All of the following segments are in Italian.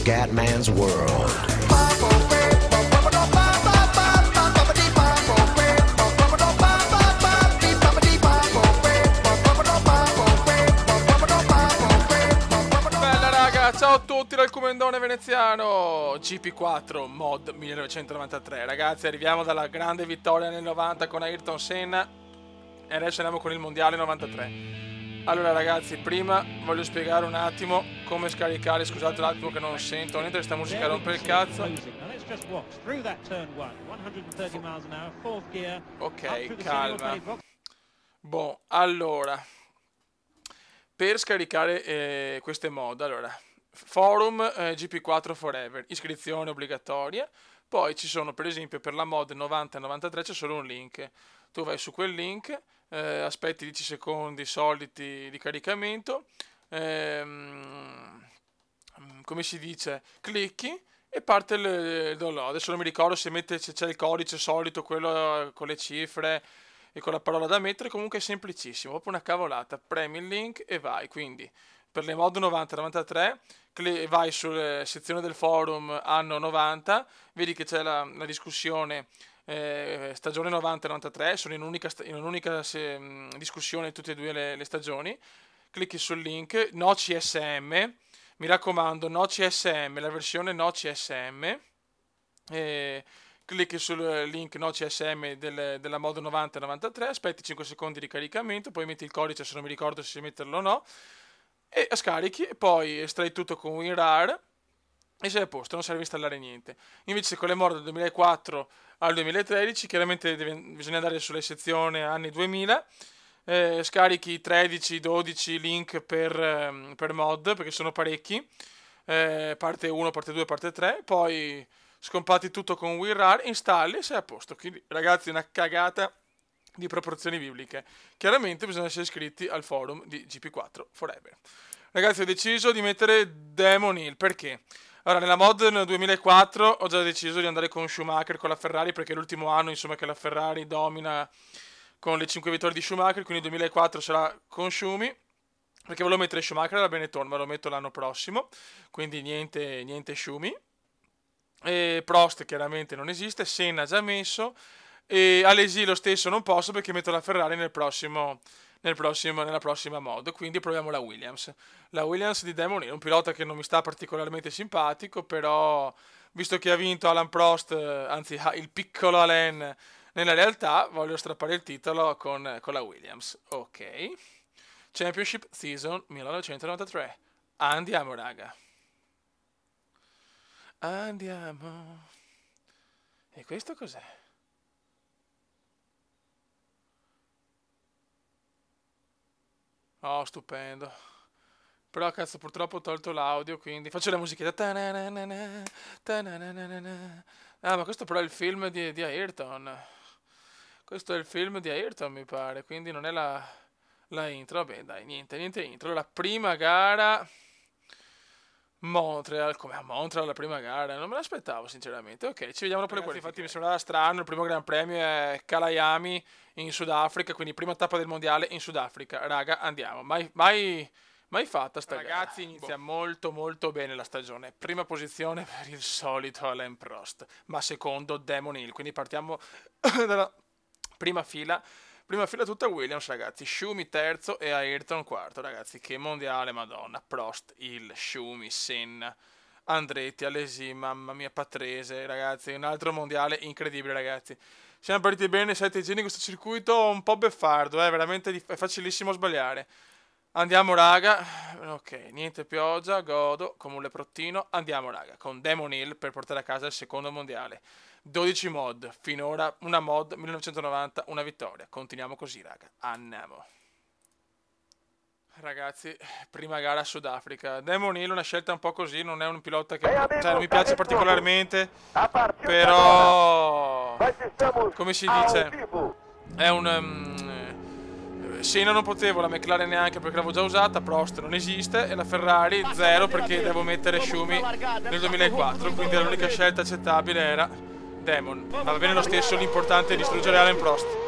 Scatman's World. Ciao a tutti dal Comendone veneziano. GP4 mod 1993. Ragazzi, arriviamo dalla grande vittoria nel 90 con Ayrton Senna e adesso andiamo con il mondiale 93. Allora ragazzi, prima voglio spiegare un attimo come scaricare. Scusate un attimo che non sento niente, questa musica rompe il cazzo. Ok, calma. Boh, allora, per scaricare queste mod, allora, forum GP4 Forever, iscrizione obbligatoria. Poi ci sono, per esempio, per la mod 90 e 93 c'è solo un link. Tu vai su quel link, aspetti 10 secondi soliti di caricamento, come si dice, clicchi e parte il download. Adesso non mi ricordo se c'è il codice solito, quello con le cifre e con la parola da mettere. Comunque è semplicissimo, proprio una cavolata. Premi il link e vai. Quindi per le mod 90-93 vai sulla sezione del forum anno 90, vedi che c'è la discussione stagione 90-93, sono in un'unica discussione tutte e due le stagioni. Clicchi sul link no CSM, mi raccomando, no CSM, la versione no CSM. Clicchi sul link no CSM della mod 90-93, aspetti 5 secondi di caricamento, poi metti il codice se non mi ricordo se metterlo o no, e scarichi, e poi estrai tutto con WinRAR e sei a posto, non serve installare niente. Invece con le mod dal 2004 al 2013 chiaramente bisogna andare sulle sezioni anni 2000, scarichi 13-12 link per mod, perché sono parecchi, parte 1, parte 2, parte 3, poi scompatti tutto con WinRAR, installi e sei a posto. Quindi ragazzi, una cagata di proporzioni bibliche. Chiaramente bisogna essere iscritti al forum di GP4 Forever. Ragazzi, ho deciso di mettere Damon Hill, perché? Allora, nella mod nel 2004 ho già deciso di andare con Schumacher, con la Ferrari, perché è l'ultimo anno insomma che la Ferrari domina con le 5 vittorie di Schumacher, quindi 2004 sarà con Schumi, perché volevo mettere Schumacher alla Benetton, ma lo metto l'anno prossimo, quindi niente Schumi. E Prost chiaramente non esiste, Senna già messo, e Alesi lo stesso non posso perché metto la Ferrari nella prossima mod, quindi proviamo la Williams di Damon Hill, un pilota che non mi sta particolarmente simpatico, però visto che ha vinto Alain Prost, anzi il piccolo Alain nella realtà, voglio strappare il titolo con la Williams. Ok, Championship Season 1993, andiamo raga, andiamo. E questo cos'è? Oh, stupendo. Però cazzo, purtroppo ho tolto l'audio, quindi faccio la musichetta. Ah, ma questo però è il film di Ayrton. Questo è il film di Ayrton, mi pare, quindi non è la intro. Vabbè, dai, niente intro. La prima gara Montreal, come a Montreal la prima gara, non me l'aspettavo sinceramente. Ok, ci vediamo dopo le qualifiche. Infatti mi sembrava strano, il primo Gran Premio è Kalayami in Sudafrica, quindi prima tappa del mondiale in Sudafrica. Raga, andiamo, mai fatta sta gara. Ragazzi, inizia molto bene la stagione. Prima posizione per il solito Alain Prost, ma secondo Damon Hill, quindi partiamo dalla prima fila tutta Williams, ragazzi. Schumi terzo e Ayrton quarto, ragazzi. Che mondiale, madonna. Prost, Hill, Schumi, Senna, Andretti, Alesi, mamma mia, Patrese, ragazzi. Un altro mondiale incredibile, ragazzi. Siamo partiti bene 7 giri in questo circuito un po' beffardo, veramente è facilissimo sbagliare. Andiamo, raga. Ok, niente pioggia, godo come un leprottino. Andiamo, raga, con Damon Hill per portare a casa il secondo mondiale. 12 mod, finora una mod, 1990, una vittoria. Continuiamo così, raga. Andiamo. Ragazzi, prima gara a Sudafrica. Damon Hill, una scelta un po' così, non è un pilota che non mi piace particolarmente, però come si dice, è un Senna non potevo, la McLaren neanche perché l'avevo già usata, Prost non esiste e la Ferrari zero perché devo mettere Schumi nel 2004, quindi l'unica scelta accettabile era Damon, ma va bene lo stesso, l'importante è distruggere Alain Prost.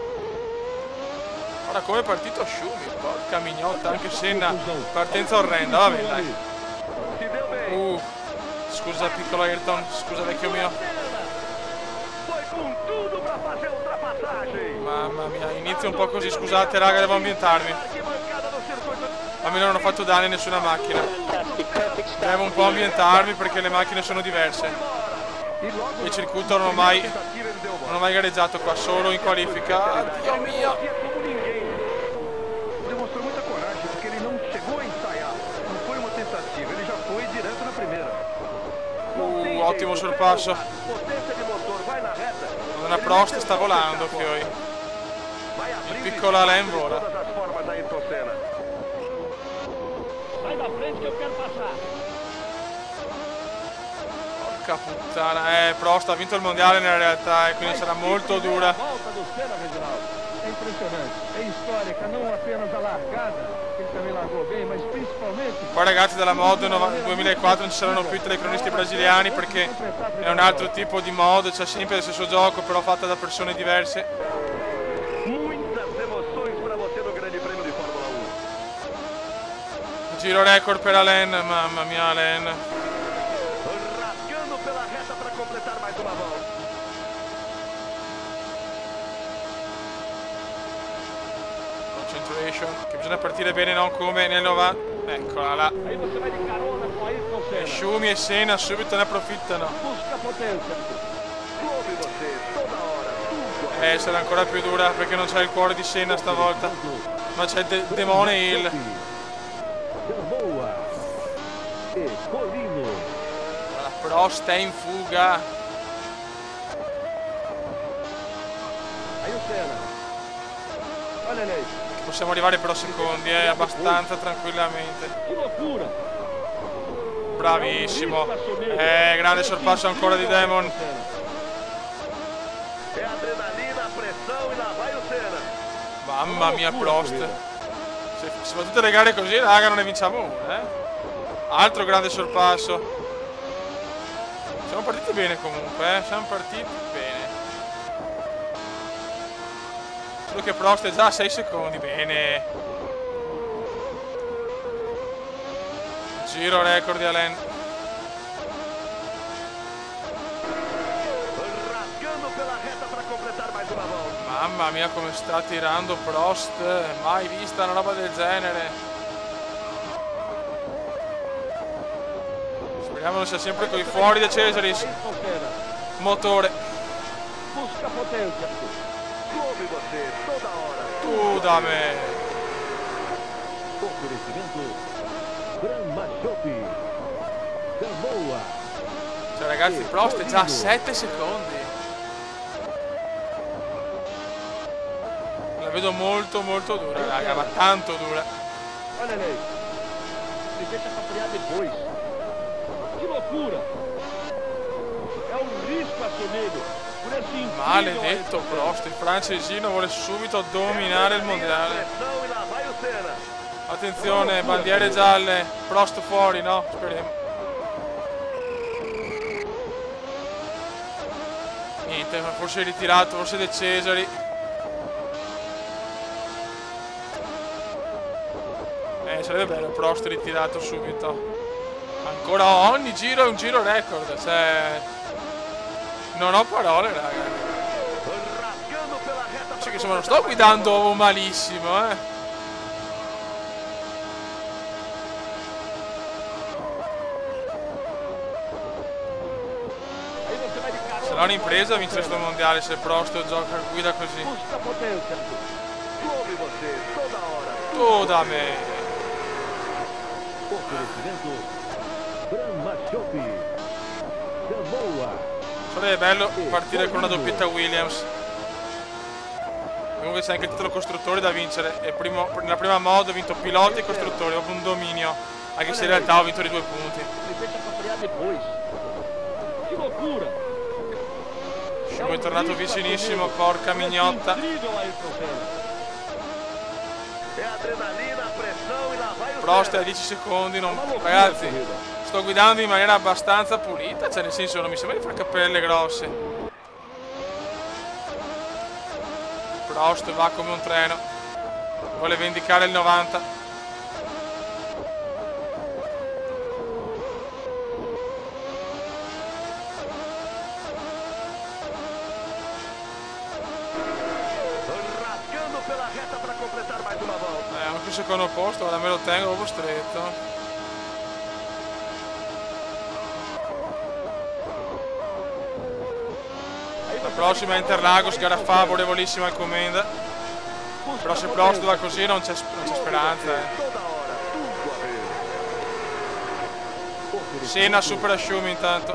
Ora come è partito Schumi, porca mignotta, anche Senna, partenza orrenda, va bene dai. Scusa piccolo Ayrton, scusa vecchio mio. Mamma mia, inizio un po' così, scusate raga, devo ambientarmi. Almeno non ho fatto danni a nessuna macchina. Devo un po' ambientarmi perché le macchine sono diverse. Il circuito non ho mai gareggiato qua, solo in qualifica. Dio mio! Demonstrou muita coragem porque ele não chegou a ensaiar. Não foi uma tentativa, ele já foi direto na primeira. Ottimo sorpasso. Una Prost sta volando, Fioi. Il piccolo Alain vola. Vai da frente que eu quero passar. Porca puttana, Prost ha vinto il mondiale nella realtà e quindi sarà molto dura. Volta do Senna, Reginaldo. É impressionante, é histórica, não apenas a largada, que ele também largou bem, mas principalmente... Poi ragazzi della Mod 2004 non ci saranno più i telecronisti brasiliani perché è un altro tipo di mod, c'è sempre lo stesso gioco però fatta da persone diverse. Muitas emoções para você no Grande Prêmio di Formula 1. Giro record per Alain, mamma mia Alain. Rasgando pela reta para completar mais uma volta. Concentration, che bisogna partire bene, non come nel 90. Eccola là. Aí você vai de carona com Ayrton Senna. Schumi e Senna subito ne approfittano. Busca potência. Come você, toda hora, tudo. Sarà ancora più dura perché non c'è il cuore di Senna stavolta, ma c'è Demone Hill. Boa. E Colino. La Prost è in fuga. Aí o Senna. Olha ele. Possiamo arrivare però secondi, abbastanza tranquillamente. Que loucura. Bravissimo. Grande sorpasso ancora di Demon. É adrenalina, pressão e lá vai o Senna. Mamma mia Prost. Se fa tutte le gare così, raga, non ne vinciamo una, Altro grande sorpasso. Siamo partiti bene comunque, Siamo partiti bene. Solo che Prost è già a 6 secondi, bene. Giro record di Alain. Rasgando pela reta para completar mais uma volta. Mamma mia come sta tirando Prost, mai vista una roba del genere. Speriamo non sia sempre coi fuori da Cesaris. Ayrton Senna. Motore. Busca potência. Come você, toda hora. Tu da me. Oferecimento. Brahma Shop. Gamboa. Cioè ragazzi Prost è già a 7 secondi. La vedo molto molto dura raga, ma tanto dura. Olha ele aí. Ele deixa pra frear depois. Que loucura. É um risco assumido. Por esse incrível Maledetto Ayrton Senna. Prost, il francesino vuole subito dominare il mondiale. Pressão e lá vai o Senna. Attenzione, bandiere gialle, Prost fuori, no? Speriamo. Niente, forse è ritirato, forse De Cesari. Sarebbe bello Prost ritirato subito. Ancora ogni giro è un giro record, cioè... Non ho parole, raga. Rasgando pela reta Cioè para che insomma non sto guidando malissimo, Aí você vai de carona. Sarà un'impresa vincere sto mondiale se Prost gioca guida così. Busca potência. Come você, toda hora. Tu da me. Oferecimento. Brahma Shop. Gamboa. Sarebbe bello partire con una doppietta Williams. Comunque c'è anche il titolo costruttori da vincere. E nella prima mod ho vinto piloti e costruttori, proprio un dominio. Anche se in realtà ho vinto di 2 punti. Ele deixa pra frear depois. Que loucura. Schumi è tornato vicinissimo, porca mignotta. Incrível Ayrton Senna. É adrenalina, pressão e lá vai o Prost è a Senna. 10 secondi, non... Uma loucura Ragazzi, a corrida. sto guidando in maniera abbastanza pulita, cioè nel senso non mi sembra di fare cappelle grosse. Prost va come un treno, vuole vendicare il 90. secondo posto, ora me lo tengo proprio stretto. La prossima è Interlagos, gara favorevolissima al Commenda. Però se Prost va così non c'è speranza. Senna supera Schumi intanto.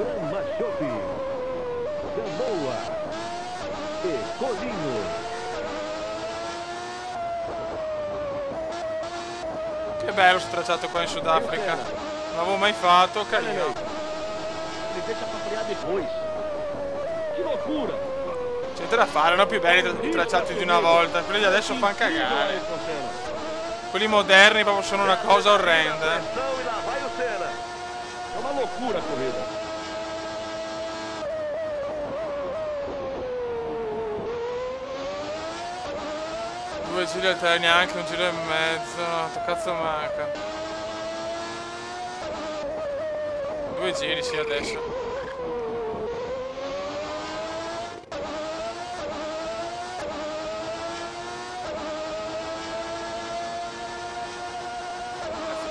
Che bello sto tracciato qua in Sudafrica. Non l'avevo mai fatto, carino. C'è da fare, erano più belli i tracciati di una volta. Quelli di adesso fanno cagare. Quelli moderni proprio sono una cosa orrenda. È una loucura a corrida. Due giri alterni, anche un giro e mezzo. No, che cazzo manca? 2 giri sì adesso.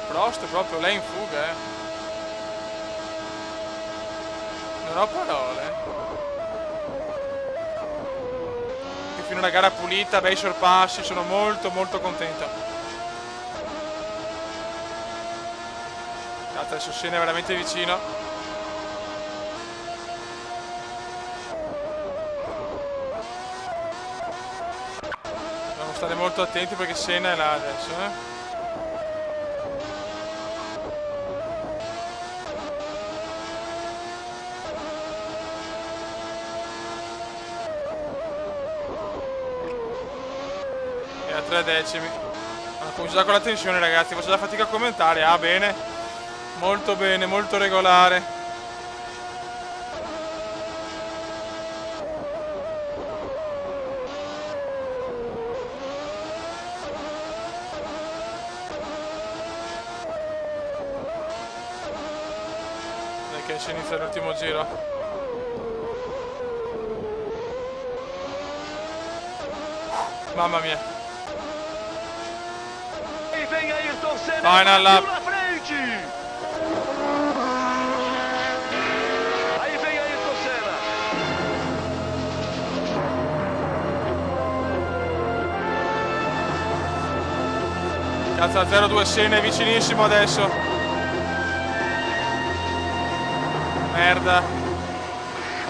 Prost proprio lei in fuga, Non ho parole. Che fino a una gara pulita, bei sorpassi, sono molto contento. Cazzo, adesso Senna è veramente vicino. Dobbiamo stare molto attenti perché Senna è là adesso, E a 3 decimi. Comincio già con la tensione, ragazzi, faccio già fatica a commentare. Ah, bene, molto regolare. Dai che si inizia l'ultimo giro. Mamma mia. Final lap. Aí vem Ayrton Senna. Cazzo, 0-2 Senna è vicinissimo adesso. Merda.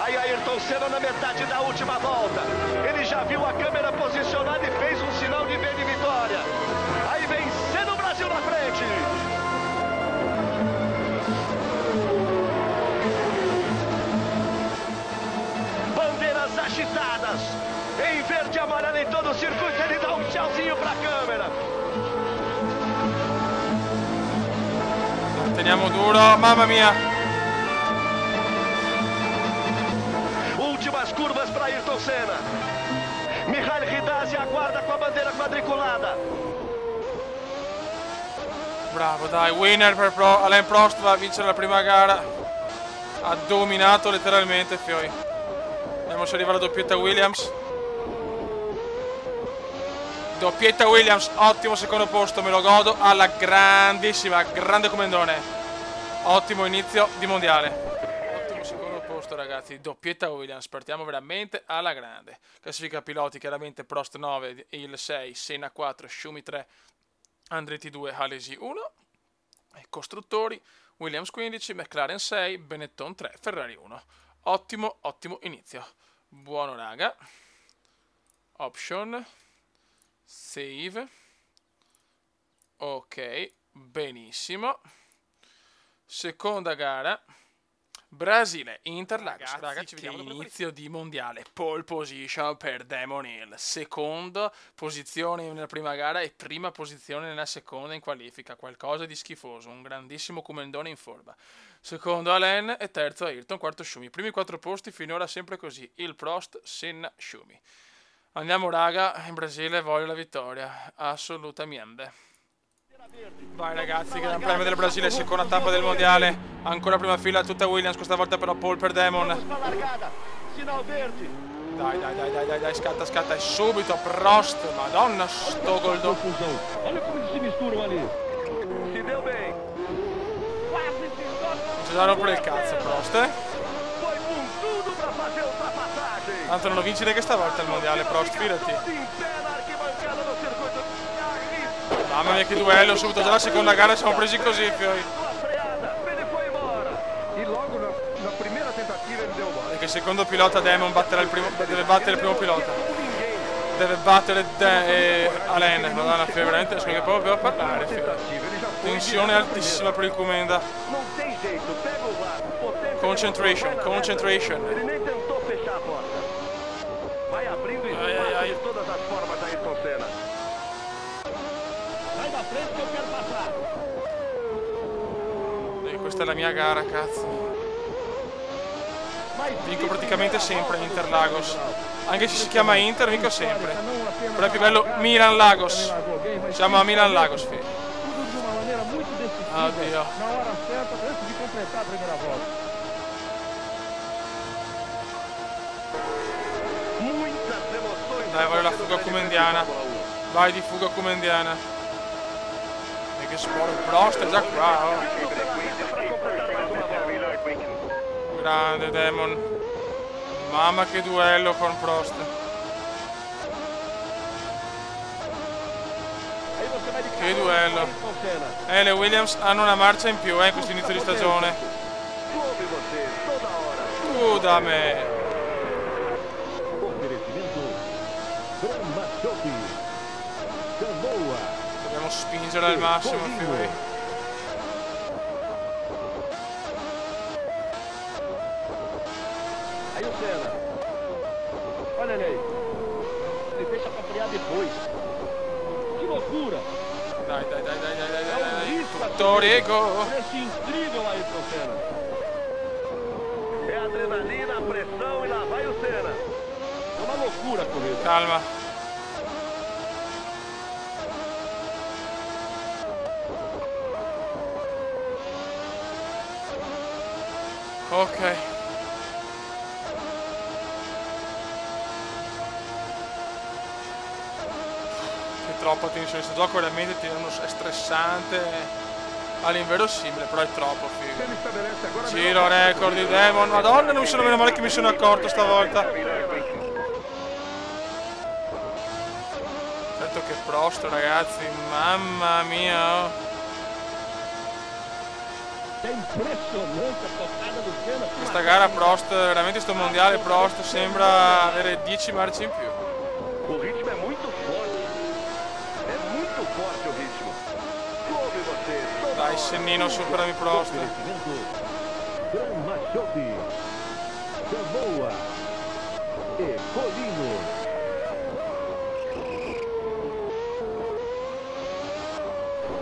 Aí Ayrton Senna na metade da última volta. Ele já viu a câmera posicionada e fez um sinal de V de vitória. Aí vem Senna, o Brasil na frente. Bandeiras agitadas. Em verde e amarelo em todo o circuito, ele dá um tchauzinho pra câmera. Teniamo duro, mamma mia. Últimas curvas para Ayrton Senna. Mihail Ridazzi aguarda com a bandeira quadriculada. Bravo, dai, winner per Alain Prost va a vincere la prima gara. Ha dominato letteralmente, fioi. Vediamo se arriva la doppietta Williams. Doppietta Williams, ottimo secondo posto, me lo godo alla grandissima, grande commendone. Ottimo inizio di mondiale. Ottimo secondo posto, ragazzi, doppietta Williams, partiamo veramente alla grande. Classifica piloti, chiaramente Prost 9, il 6, Senna 4, Schumi 3, Andretti 2, Alesi 1. E costruttori, Williams 15, McLaren 6, Benetton 3, Ferrari 1. Ottimo inizio. Buono, raga. Option. Save. Ok, benissimo. Seconda gara. Brasile, Interlagos. Ragazzi, che inizio di mondiale. Pole position per Damon Hill. Seconda posizione nella prima gara e prima posizione nella seconda in qualifica. Qualcosa di schifoso. Un grandissimo commendone in forma. Secondo Alain e terzo Ayrton, quarto Schumi. Primi 4 posti finora sempre così. Il Prost, Senna, Schumi. Andiamo, raga, in Brasile voglio la vittoria, assolutamente. Vai, ragazzi, Gran Premio del Brasile, seconda tappa del mondiale. Ancora prima fila tutta Williams, questa volta però pole per Damon. Dai, scatta, e subito Prost, madonna sto goldo. seguram ali. Se deu bem. Quase se toca. Non ci da rompere il cazzo, Prost, Foi com tudo pra fazer a ultrapassagem. Tanto non lo vinci neanche stavolta il mondiale, Prost, fidati. Todo em pé na arquibancada do circuito. Mamma mia che duello, subito già la seconda gara siamo presi così, fioi. Sua freada, ele foi embora. E logo na primeira tentativa ele deu bola. Perché il secondo pilota Damon batterà il primo, deve battere il primo pilota. Ninguém. Deve battere Alain, madonna, fioi, veramente adesso che proprio a parlare, fioi. Tentativa, ele já foi. Tensione altissima per il Comenda. Não tem jeito, pega o VAR. Potência Concentration, vai na reta. concentration. Ele nem tentou fechar a porta. Vai abrindo Ai, espaço ai. de todas as formas Ayrton Senna. Sai da frente que eu quero passar. E questa è la mia gara, cazzo. Vinco praticamente sempre Interlagos. Anche se si chiama Inter, vinco sempre. Però è più bello Milan-Lagos. Siamo a Milan-Lagos, figlio. Tudo de uma maneira muito decisiva. Oddio. Na hora certa, antes de completar a primeira volta. Muitas emoções. Dai, voglio la fuga comendiana. Vai di fuga comendiana. E che sport, Prost è già qua, oh. Grande Damon. Mamma che duello con Prost. Che duello. Le Williams hanno una marcia in più in questo inizio di stagione. Come você, toda hora. Da me. Oferecimento Brahma Shopping. Gamboa. Dobbiamo spingere al massimo, fiori. Aí o Senna. Olha ele aí. Ele deixa pra frear depois. Que loucura. Dai, dai, dai, dai, dai, dai, É um dai. risco. Tutto Rego. Preço incrível Ayrton Senna. É adrenalina, a pressão e lá vai o Senna. É uma loucura a corrida. Calma. Ok. Che troppa tensione, questo gioco veramente è stressante all'inverosimile, però è troppo figo. Ele estabelece agora a Giro record di Damon, madonna, non mi sono meno male che mi sono accorto stavolta. Certo che Prost, ragazzi, mamma mia. É impressionante a tocada do Senna. Questa gara Prost, veramente sto mondiale Prost sembra avere 10 marce in più. O ritmo é muito forte. É muito forte o ritmo. Come você, toda Dai, hora. Sennino, superami Prost. Brahma Shopping. Gamboa. E Colino.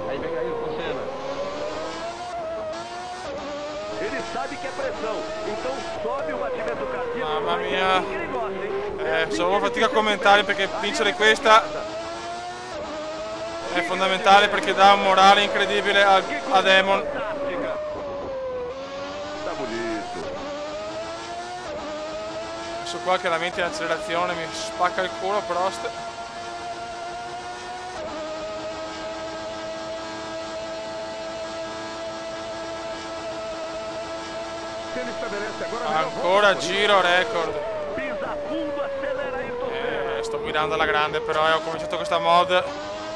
Aí vem Ayrton Senna. Ele sabe que é pressão, então sobe o batimento cardíaco. Mamma Mas mia. assim que ele gosta, hein? Solo fatica a commentare perché vincere questa è fondamentale perché dà un morale incredibile a Damon. Fantástica. Tá bonito. Adesso qua chiaramente in accelerazione mi spacca il culo Prost. Ele estabelece agora a melhor Ancora volta. giro record. Pisa fundo, acelera Ayrton Senna. Sto guidando alla grande, però ho cominciato questa mod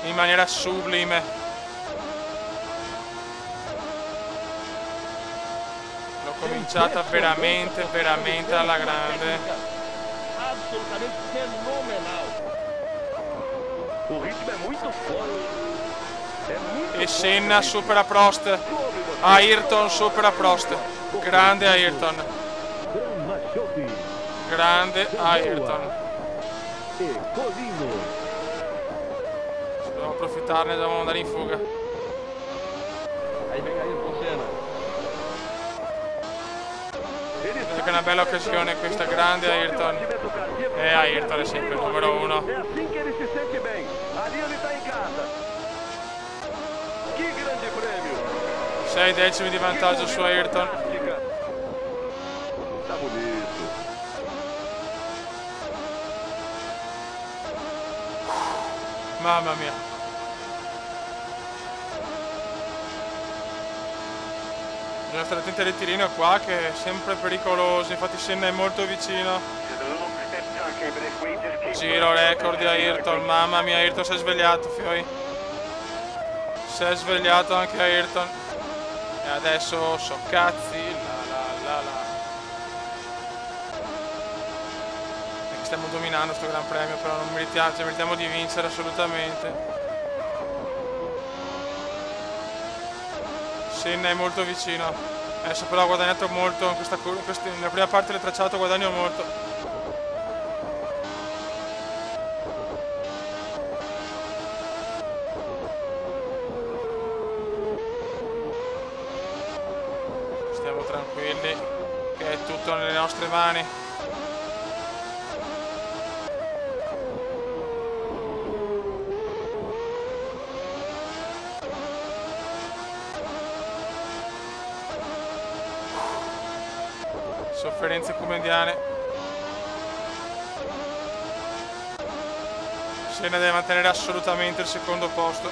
in maniera sublime. L'ho cominciata veramente, veramente alla grande. Absolutamente fenomenal. O ritmo é muito forte. É muito E forte. Senna supera Prost. Ayrton supera Prost. Grande Ayrton. Brahma Shopping. Grande Ayrton. E Colino. Dobbiamo approfittarne, dobbiamo andare in fuga. Aí vem Ayrton Senna. Ele Che è una bella occasione questa, grande Ayrton. Ayrton è sempre il numero uno. É assim que ele se sente bem. Ali ele tá em casa. Que grande prêmio. 6 decimi di vantaggio su Ayrton. Fantástica. Tá bonito. Mamma mia. Bisogna stare attenti al ritirino qua che è sempre pericoloso, infatti Senna è molto vicino. Giro record di Ayrton, mamma mia, Ayrton si è svegliato, fioi. Si è svegliato anche Ayrton. E adesso so cazzi, Perché stiamo dominando sto Gran Premio, però non meritiamo, cioè, meritiamo di vincere assolutamente. Senna è molto vicino. Adesso però ha guadagnato molto in questa curva, nella prima parte del tracciato guadagno molto. Stiamo tranquilli, che è tutto nelle nostre mani. Sofferenze comediane. Senna deve mantenere assolutamente il secondo posto.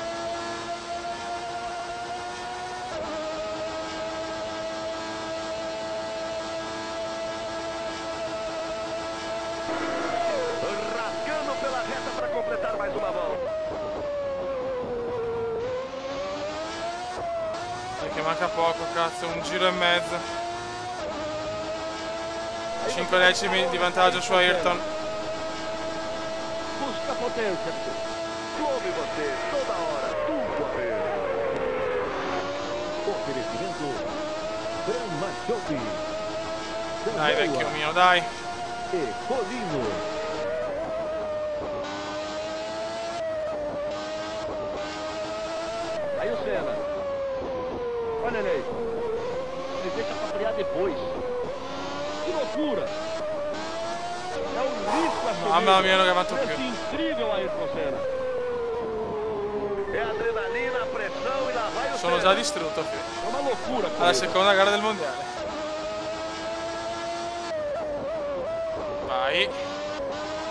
Rasgando pela reta para completar mais uma volta. Perché manca poco, cazzo, un giro e mezzo. 5 decimi di vantaggio su Ayrton. Busca potência. Come você, toda hora, tudo a ver. Oferecimento Brahma Shopping. Dai vecchio mio, dai. E Polino. Aí o Senna. Olha ele aí. Ele deixa pra frear depois. Que loucura! É um risco a Mamma mia, non che ha fatto più. incrível Ayrton Senna. É adrenalina, pressão e lá vai o Sono Senna. già distrutto, figlio. É uma loucura. Alla seconda gara del mondiale. Vai.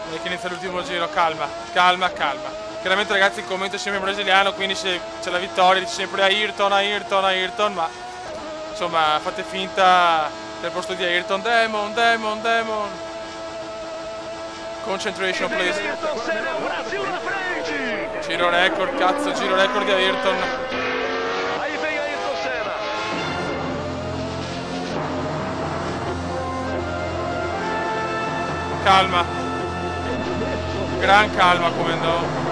Dai che inizia l'ultimo giro, calma, calma, calma. Chiaramente ragazzi il commento è sempre brasiliano, quindi se c'è la vittoria dice sempre Ayrton, Ayrton, Ayrton, ma insomma fate finta del posto di Ayrton. Demon, Demon, Demon. Concentration please. Ayrton Senna, o Brasil na frente. Giro record, cazzo, giro record di Ayrton. Aí vem Ayrton Senna. Calma. Gran calma come no.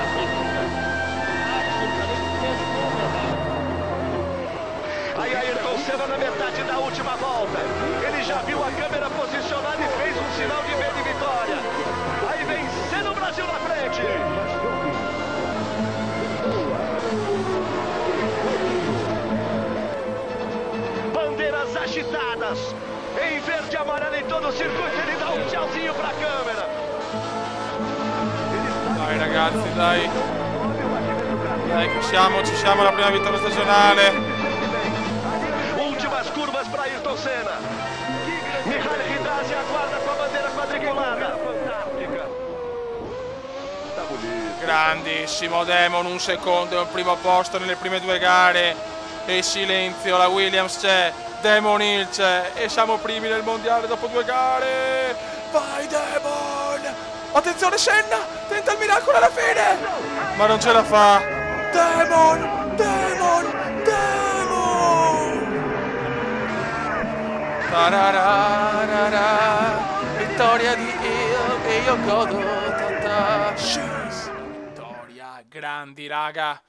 Aí Ayrton Senna na metade da última volta. Ele já viu a câmera posicionada e fez um sinal de verde vitória. Aí vem Senna, o Brasil na frente. Bandeiras agitadas. Em verde e amarelo em todo o circuito. Ele dá um tchauzinho pra câmera. Dai ragazzi, dai. Dai che ci siamo alla prima vittoria stagionale. Últimas curvas para Ayrton Senna. Mihaly Hidasi aguarda com a bandeira quadriculada. Fantástica. Tá bonito. Grandissimo Demon, un secondo e un primo posto nelle prime due gare. E silenzio, la Williams c'è, Demon Hill c'è e siamo primi nel mondiale dopo 2 gare. Vai Demon! Attenzione Senna, tenta il miracolo alla fine, ma non ce la fa. Demon, Demon, Demon. Tarararara, vittoria di Hill e io godo tanta. Vittoria, grandi raga.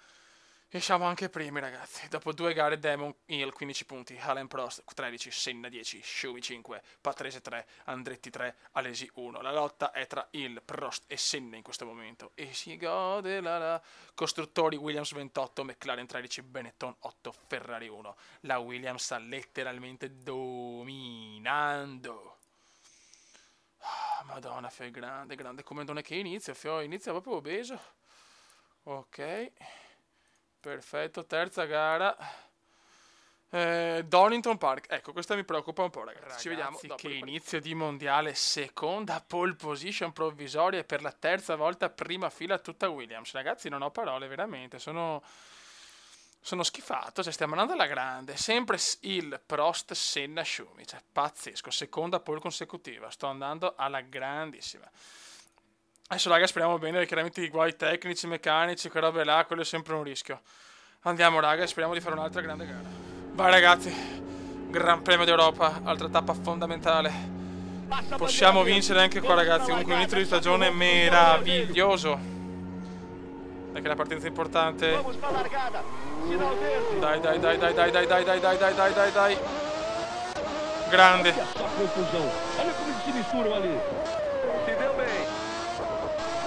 E siamo anche primi ragazzi, dopo 2 gare Demon Hill 15 punti, Alain Prost 13, Senna 10, Schumi 5, Patrese 3, Andretti 3, Alesi 1. La lotta è tra Hill, Prost e Senna in questo momento e si gode la costruttori Williams 28, McLaren 13, Benetton 8, Ferrari 1. La Williams sta letteralmente dominando. Madonna, fai grande, grande comandone che inizia, inizia proprio obeso. Ok. Perfetto, terza gara. Donington Park. Ecco, questa mi preoccupa un po', ragazzi. Ci vediamo dopo. Che inizio di mondiale, seconda pole position provvisoria e per la terza volta prima fila tutta Williams. Ragazzi, non ho parole, veramente. Sono Sono schifato, cioè stiamo andando alla grande. Sempre il Prost, Senna, Schumi. Cioè, pazzesco. Seconda pole consecutiva. Sto andando alla grandissima. Adesso, raga, speriamo bene. Chiaramente i guai tecnici, meccanici, quelle robe là, quello è sempre un rischio. Andiamo, raga, e speriamo di fare un'altra grande gara. Vai, ragazzi. Gran Premio d'Europa. Altra tappa fondamentale. Possiamo vincere anche qua, ragazzi. Comunque un inizio di stagione meraviglioso. Perché la partenza è importante. Dai, dai, dai, dai, dai, dai, dai, dai, dai, dai, dai, dai, dai. Grande.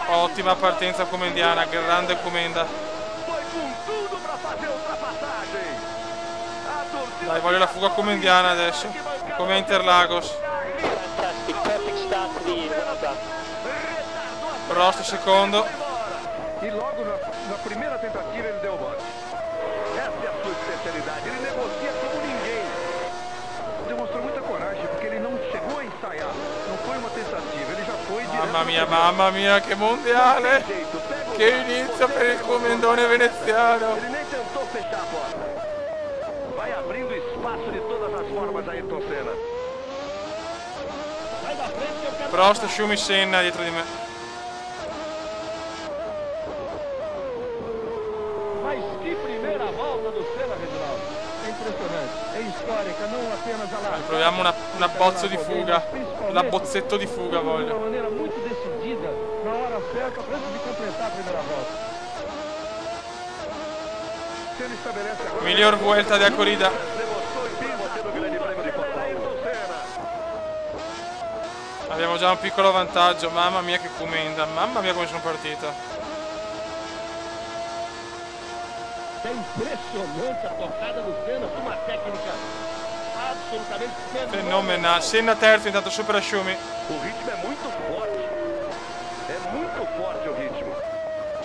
Ottima partenza comendiana, grande comenda. Dai, voglio la fuga comendiana adesso. Come a Interlagos. Prost secondo. E logo na primeira tentativa ele deu o bote. Essa é a sua especialidade. Ele negocia como ninguém. Demonstrou muita coragem porque ele não chegou a ensaiar. Não foi uma tentativa, ele já foi direto. Mamma mia, che mondiale! Che inizio per il comendone veneziano! Ele nem tentou fechar a porta. Vai abrindo espaço de todas as formas a Ayrton Senna. Prost, Schumi, Senna dietro di me. Mas que primeira volta do Senna, Reginaldo. É impressionante, é histórica, não apenas a largada. Proviamo una bozzo di fuga, una bozzetto di fuga De voglio. uma maneira muito decidida, na hora certa, antes di completar a primeira volta. Senna estabelece agora. Miglior vuelta della corrida. Demonstrou em você no Grande Prêmio de Fórmula 1. Ayrton Senna. Abbiamo già un piccolo vantaggio, mamma mia che comenda, mamma mia come sono partito. É impressionante a tocada do Senna, uma técnica absolutamente Fenomenale. Senna terzo, intanto supera Schumi. O ritmo é muito forte. É muito forte o ritmo.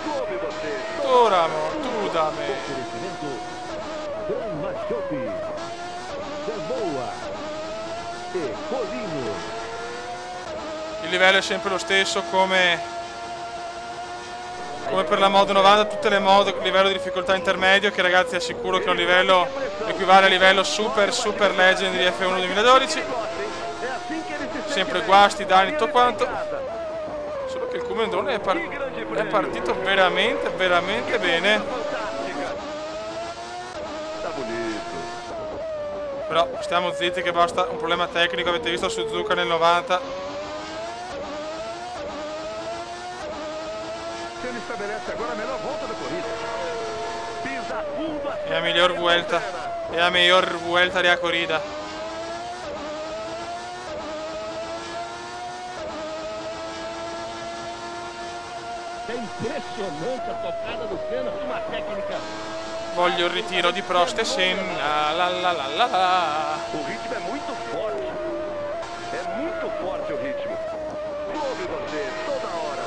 Come você. Tu Ramo, tu da me. Gran Machotti, Gamboa e Colino. Il livello è sempre lo stesso come per la Moto 90, tutte le moto, livello di difficoltà intermedio, che ragazzi assicuro che è un livello equivale a livello super legend di F1 2012. Sempre guasti, danni, tutto quanto. Solo che il comendone è partito veramente bene. Però stiamo zitti che basta un problema tecnico, avete visto Suzuka nel 90. Senna estabelece agora a melhor volta da corrida. Pisa fundo a È la miglior vuelta. È la miglior vuelta della corrida. É impressionante a tocada do Senna, uma técnica. Voglio il ritiro di Prost e Senna. La la la la la. O ritmo é muito forte. É muito forte o ritmo. Come você toda hora.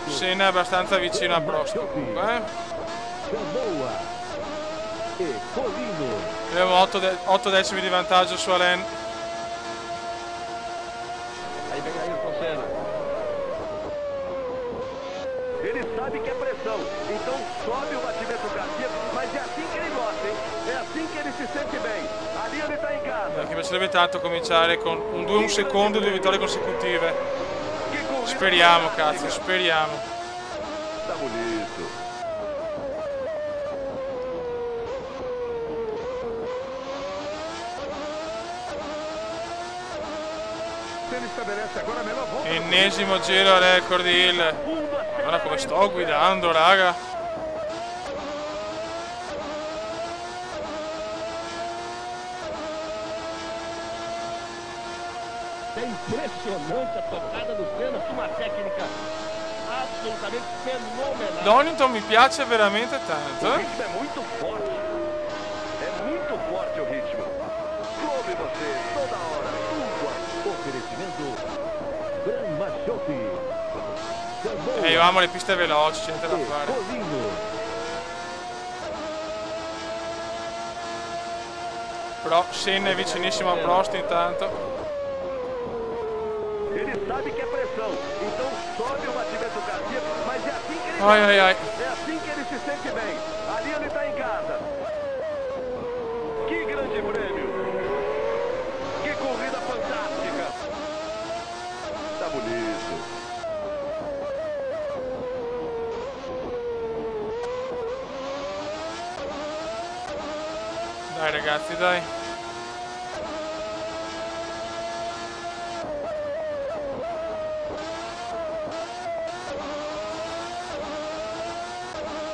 Senna è abbastanza vicino a Prost. Gamboa e Colino. Abbiamo 8 decimi di vantaggio su Alain. Aí vem Ayrton Senna. Ele sabe que é pressão, então sobe o batimento cardíaco, mas é assim que ele gosta, hein? É assim que ele se sente bem. Ali ele tá em casa. Perché mi piacerebbe tanto cominciare con un secondo e 2 vittorie consecutive. Speriamo, cazzo, speriamo. Tá bonito. Senna estabelece agora a melhor volta. Ennesimo giro a record Hill. Guarda come sto guidando, raga. É impressionante a tocada do Senna, uma técnica absolutamente fenomenal. Donington mi piace veramente tanto. O ritmo é muito forte. É muito forte o ritmo. Come você toda hora. Oferecimento Gran Machotti, Gamboa Io amo le piste veloci, c'è niente da e fare. Colino. Però Senna è vicinissimo a Prost intanto. Ele sabe que é pressão, então sobe o batimento cardíaco, mas é assim que ele Ai ai ai. É assim que ele se sente bem. Ali ele tá em grande prêmio. Que corrida fantástica. Tá bonito. Dai ragazzi, dai.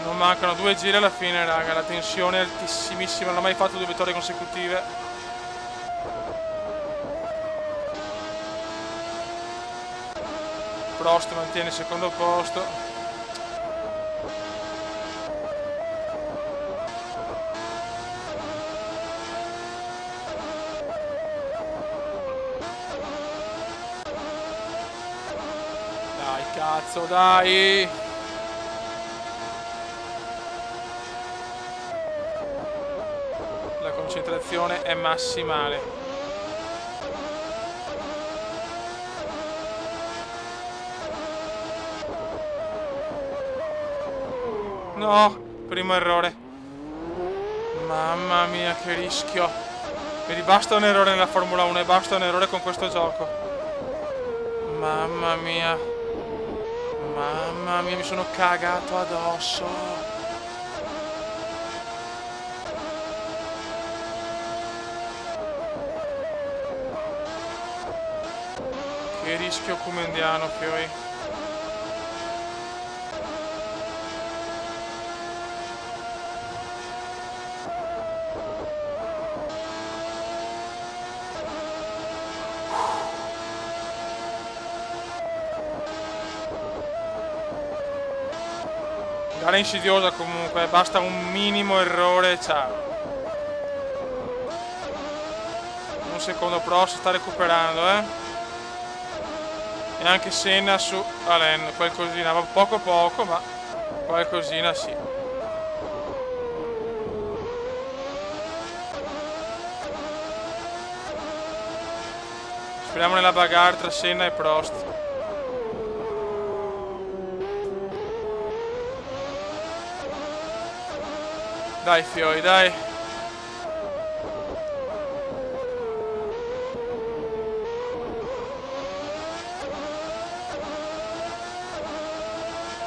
Non mancano 2 giri alla fine, raga. La tensione è altissimissima. Non ho mai fatto 2 vittorie consecutive. Prost mantiene il secondo posto. Dai, cazzo, dai! La concentrazione è massimale. No, primo errore. Mamma mia, che rischio. Vedi, basta un errore nella Formula 1 e basta un errore con questo gioco. Mamma mia. Mamma mia, mi sono cagato addosso. Che rischio comendiano, fioi. Gara insidiosa comunque, basta un minimo errore, ciao. Un secondo Prost sta recuperando, E anche Senna su Alain, qualcosina, ma poco poco, ma qualcosina sì. Speriamo nella bagarre tra Senna e Prost. Dai fioi, dai.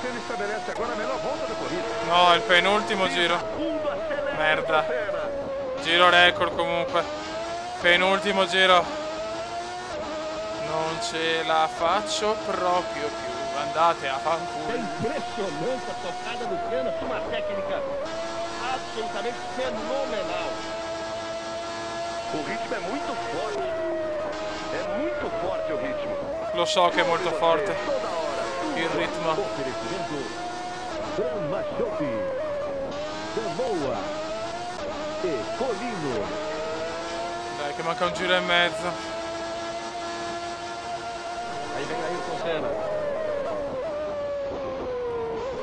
Se ele estabelece agora a melhor volta da corrida. No, il penultimo giro. Fundo, acelera. Merda. Senna. Giro record comunque. Penultimo giro. Non ce la faccio proprio più. Andate a É fanculo. impressionante a tocada do Senna com uma técnica absolutamente fenomenal. O ritmo é muito forte. É muito forte o ritmo. Lo so che è molto forte Toda hora. il ritmo. Oferecimento Brahma Chopp, Samoa e Colino. Dai che manca un giro e mezzo. Aí vem Ayrton Senna.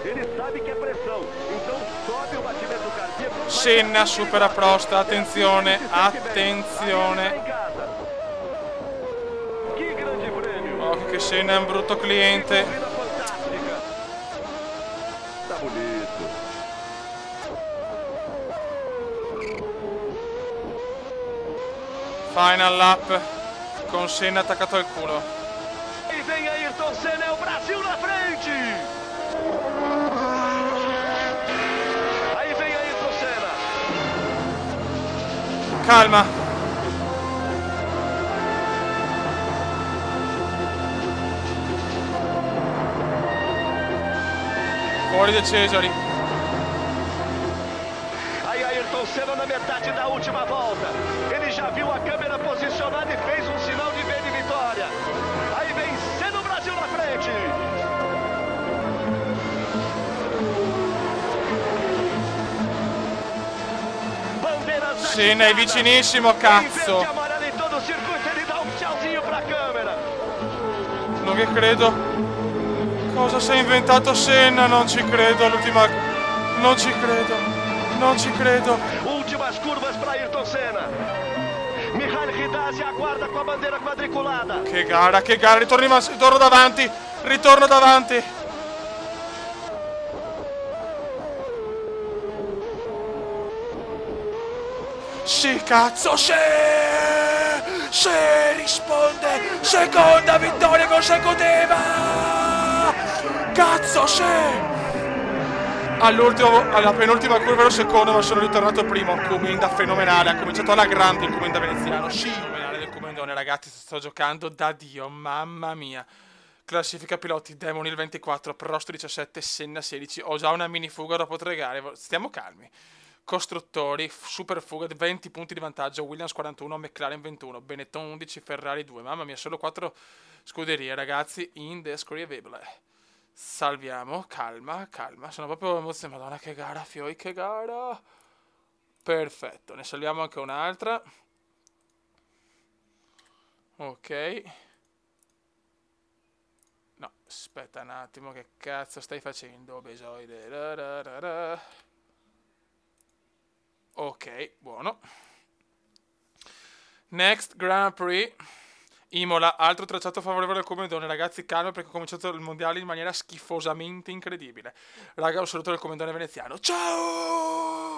Ele sabe que é pressão, então sobe o batimento cardíaco. Senna supera Prost, attenzione, attenzione. Que grande prêmio. Occhio che Senna è un brutto cliente. Corrida fantástica. Tá bonito. Final lap con Senna attaccato al culo. E vem Ayrton Senna, é o Brasil na frente. Aí vem Ayrton Senna. Calma. Fuori De Cesari. Aí Ayrton Senna na metade da última volta. Ele já viu a câmera posicionada e fez um sinal de V de vitória. Aí vem Senna, o Brasil na frente. Bandeiras da Senna è chegada. vicinissimo, Em cazzo. verde e amarelo em todo o circuito, ele dá um tchauzinho pra câmera. Non che credo. Cosa si è inventato Senna? Non ci credo all'ultima. Non ci credo. Non ci credo. Últimas curvas para Ayrton Senna. Michael Ridazzi aguarda com a bandeira quadriculada. Che gara, che gara. Ritorno davanti. Ritorno davanti. Sì, cazzo, sì! Sì, risponde! Seconda vittoria consecutiva! Cazzo, sì! Alla penultima curva ero secondo, ma sono ritornato primo. Comenda fenomenale, ha cominciato alla grande il Comenda veneziano. Sì, fenomenale del Comendone, ragazzi, sto giocando da Dio, mamma mia. Classifica piloti, Demon il 24, Prost 17, Senna 16. Ho già una mini fuga dopo 3 gare, stiamo calmi. Costruttori, super fuga, 20 punti di vantaggio, Williams 41, McLaren 21, Benetton 11, Ferrari 2. Mamma mia, solo 4 scuderie, ragazzi, indescrivibile. Salviamo, calma, calma, sono proprio emozionato. Madonna, che gara, Fioi, che gara. Perfetto, ne salviamo anche un'altra. Ok. No, aspetta un attimo, che cazzo stai facendo, Besoide? Ok, buono. Next Grand Prix. Imola, altro tracciato favorevole al Comendone. Ragazzi, calma, perché ho cominciato il mondiale in maniera schifosamente incredibile. Raga, un saluto del Comendone veneziano. Ciao!